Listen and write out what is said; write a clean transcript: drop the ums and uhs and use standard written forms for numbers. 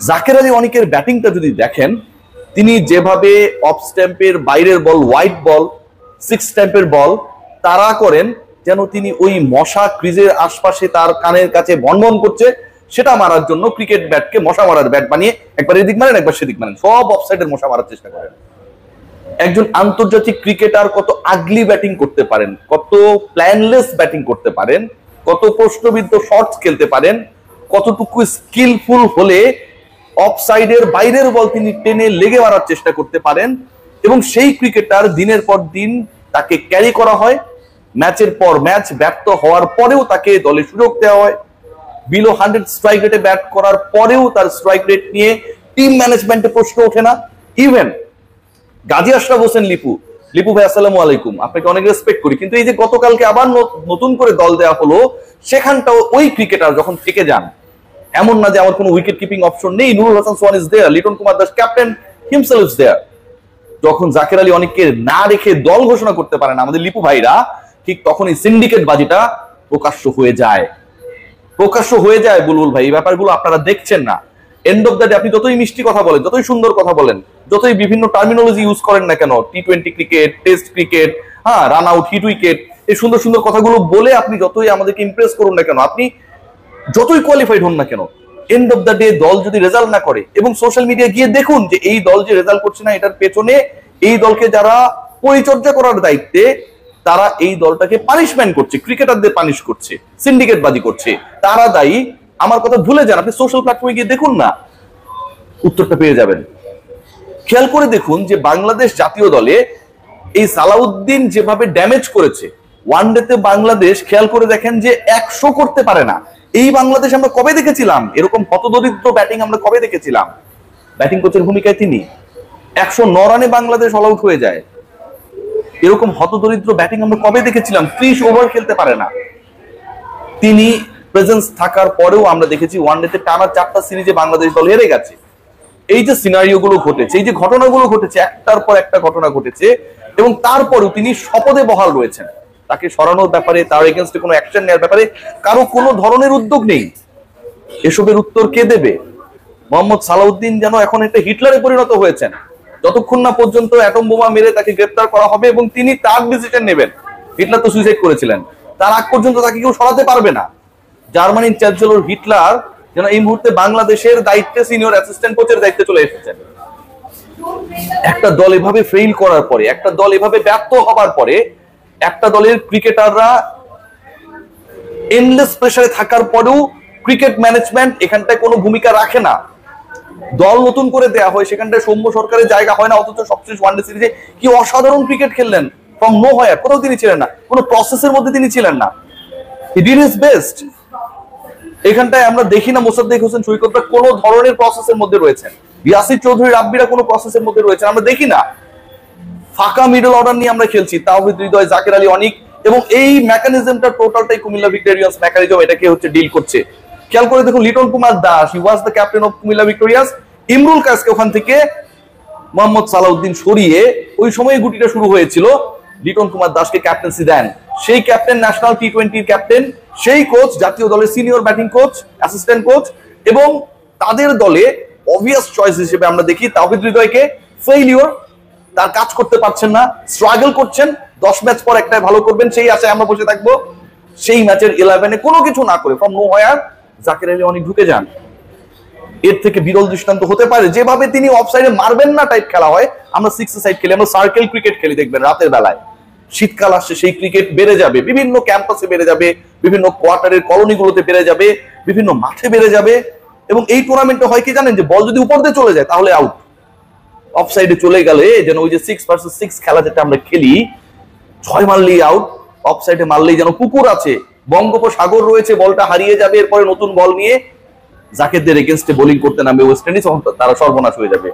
জাকের আলী অনেকের ব্যাটিংটা যদি দেখেন, তিনি যেভাবে অফ স্ট্যাম্পের বাইরের বল, হোয়াইট বল, সিক্স স্ট্যাম্পের বল তাড়া করেন, যেন তিনি ওই মশা ক্রিজের আশপাশে তার কানের কাছে ভনভন করছে, সেটা মারার জন্য ক্রিকেট ব্যাটকে মশা মারার ব্যাট বানিয়ে একবার এদিক মারেন একবার সেদিক মারেন, সব অফসাইডের মশা মারার চেষ্টা করেন। একজন আন্তর্জাতিক ক্রিকেটার কত আগলি ব্যাটিং করতে পারেন, কত প্ল্যানলেস ব্যাটিং করতে পারেন, কত প্রশ্নবিদ্ধ শটস খেলতে পারেন, কতটুকু স্কিলফুল হলে অফসাইডের বাইরের বল তিনি টেনে লেগে মারার চেষ্টা করতে পারেন, এবং সেই ক্রিকেটার দিনের পর দিন তাকে ক্যারি করা হয়, ম্যাচের পর ম্যাচ ব্যর্থ হওয়ার পরেও তাকে দলে সুযোগ দেওয়া হয়, বিলো 100 স্ট্রাইক রেটে ব্যাট করার পরেও তার স্ট্রাইক রেট নিয়ে টিম ম্যানেজমেন্টে প্রশ্ন ওঠে না। ইভেন গাজী আশরাফ হোসেন লিপু ভাই আসসালামু আলাইকুম, আপনাকে অনেক রেসপেক্ট করি, কিন্তু এই যে গতকালকে আবার নতুন করে দল দেওয়া হলো, সেখানটাও ওই ক্রিকেটার যখন থেকে যান, এমন না যে আমার কোনো উইকেট কিপিং অপশন নেই, Nurul Hasan Sohan is there, Liton Kumar Das captain himself is there. যখন জাকের আলী অনেককে না রেখে দল ঘোষণা করতে পারেন আমাদের লিপু ভাইরা, ঠিক তখনই সিন্ডিকেট বাজিটা প্রকাশ্য হয়ে যায়। বুলবুল ভাই, এই ব্যাপারগুলো আপনারা দেখছেন না। এন্ড অফ দ্য ডে আপনি যতই মিষ্টি কথা বলেন, যতই সুন্দর কথা বলেন, যতই বিভিন্ন টার্মিনোলজি ইউজ করেন না কেন, টি-20 cricket, test cricket, run out, hit wicket, এই সুন্দর সুন্দর কথাগুলো বলে আপনি যতই আমাদেরকে ইমপ্রেস করুন না কেন, আপনি যতই কোয়ালিফাইড হন না কেন, এন্ড অফ দ্য ডে দল যদি রেজাল্ট না করে, এবং সোশ্যাল মিডিয়া গিয়ে দেখুন যে এই দল যে রেজাল্ট করছে না, এটার পেছনে এই দলকে যারা পরিচর্যা করার দায়িত্বে, তারা এই দলটাকে পানিশমেন্ট করছে, ক্রিকেটারদের পানিশ করছে, সিন্ডিকেট বাজি করছে, তারা দায়ী। আমার কথা ভুলে যান, আপনি সোশ্যাল প্ল্যাটফর্মে গিয়ে দেখুন না, উত্তরটা পেয়ে যাবেন। খেয়াল করে দেখুন যে বাংলাদেশ জাতীয় দলে এই সালাউদ্দিন যেভাবে ড্যামেজ করেছে, ওয়ানডেতে বাংলাদেশ খেয়াল করে দেখেন যে 100 করতে পারে না। এই বাংলাদেশ আমরা কবে দেখেছিলাম? এরকম হতদরিদ্র ব্যাটিং আমরা কবে দেখেছিলাম? ব্যাটিং কোচের ভূমিকায় তিনি 109 রানে বাংলাদেশ অল আউট হয়ে যায়। এরকম হতদরিদ্র ব্যাটিং আমরা কবে দেখেছিলাম? 30 ওভার খেলতে পারে না। তিনি প্রেজেন্স থাকার পরেও আমরা দেখেছি ওয়ানডেতে টানা 4টা সিরিজে বাংলাদেশ দল হেরে গেছে। এই যে সিনারিও গুলো ঘটেছে, এই যে ঘটনাগুলো ঘটেছে, একটার পর একটা ঘটনা ঘটেছে, এবং তারপরেও তিনি শপথে বহাল রয়েছেন। তাকে সরানোর ব্যাপারে, তার এগেইনস্টে কোনো অ্যাকশন নেওয়ার ব্যাপারে কারো কোনো ধরনের উদ্যোগ নেই। এসবের উত্তর কে দেবে? মোহাম্মদ সালাউদ্দিন যেন এখন একটা হিটলারে পরিণত হয়েছেন। যতক্ষণ না পর্যন্ত অ্যাটম বোমা মেরে তাকে গ্রেফতার করা হবে এবং তিনি তার ডিসিশন নেবেন। হিটলার তো সুইসাইড করেছিলেন, তার আগ পর্যন্ত তাকে কেউ সরাতে পারবে না। জার্মানির চ্যান্সেলর হিটলার যেন এই মুহূর্তে বাংলাদেশের দায়িত্বে, সিনিয়র অ্যাসিস্ট্যান্ট কোচের দায়িত্বে চলে এসেছেন। একটা দল এভাবে ফেইল করার পরে, একটা দল এভাবে ব্যর্থ হবার পরে, একটা দলের ক্রিকেটাররা এন্ডলেস প্রেসারে থাকার পরেও ক্রিকেট ম্যানেজমেন্ট এখানটায় কোনো ভূমিকা রাখে না। দল নতুন করে দেয়া হয়, সেখানটায় সৌম্য সরকারের জায়গা হয় না, অথচ সবশেষ ওয়ানডে সিরিজে কি অসাধারণ ক্রিকেট খেললেন। ফ্রম নো হয়, কোথাও তিনি ছিলেন না, কোনো প্রসেসের মধ্যে তিনি ছিলেন না। He did his best. এখানটায় আমরা দেখি না মোসাদ্দেক হোসেন সৈকতরা কোনো ধরনের প্রসেসের মধ্যে রয়েছেন, ইয়াসির চৌধুরী রাব্বিরা কোনো প্রসেসের মধ্যে রয়েছেন, আমরা দেখি না। ফাঁকা মিডল অর্ডার নিয়ে আমরা খেলছি, তাওহিদ হৃদয়, জাকের আলী অনিক, এবং এই মেকানিজমটা টোটালটাই কুমিল্লা ভিক্টোরিয়ান্স মেকানিজম এটাকে হচ্ছে ডিল করছে। খেয়াল করে দেখুন, Liton Kumar Das, he was the captain of Comilla Victorians. Imrul কায়েসকে ওখান থেকে মোহাম্মদ সালাউদ্দিন সরিয়ে, ওই সময় গুটিটা শুরু হয়েছিল, লিটন কুমার দাসকে ক্যাপ্টেন্সি দেন। সেই ক্যাপ্টেন ন্যাশনাল টি-20 ক্যাপ্টেন, সেই কোচ জাতীয় দলের senior batting coach, assistant coach, এবং তাদের দলে অবভিয়াস চয়েস হিসেবে আমরা দেখি তাওহিদ হৃদয়কে। ফেইলিওর, তার কাজ করতে পারছেন না, স্ট্রাগল করছেন। 10 ম্যাচ পর একটাই ভালো করবেন, সেই আশায় আমরা বসে থাকবো। সেই ম্যাচের 11-এ কোনো কিছু না করে from nowhere Jaker Ali অনেক ঢুকে যান। এর থেকে বিরল দৃষ্টান্ত হতে পারে? যেভাবে তিনি অফসাইডে মারবেন না টাইপ খেলা হয়, আমরা 6 সাইড খেলি, আমরা সার্কেল ক্রিকেট খেলি, দেখবেন রাতের বেলায়। শীতকাল আসছে, সেই ক্রিকেট বেড়ে যাবে, বিভিন্ন ক্যাম্পাসে বেড়ে যাবে, বিভিন্ন কোয়ার্টারের কলোনিগুলোতে বেড়ে যাবে, বিভিন্ন মাঠে বেড়ে যাবে। এবং এই টুর্নামেন্টে হয় কি জানেন, যে বল যদি উপর দিয়ে চলে যায় তাহলে আউট। অফসাইডে চলে গেলে যেন ওই যে 6 ভার্সেস 6 খেলা যেটা আমরা খেলি, 6 মারলেই আউট, অফসাইডে মারলেই যেন পুকুর আছে, বঙ্গোপসাগর রয়েছে, বলটা হারিয়ে যাবে, এরপরে নতুন বল নিয়ে জাকেরদের এগেইনস্টে বোলিং করতে নামবে ওয়েস্ট ইন্ডিজ, তারা সর্বনাশ হয়ে যাবে।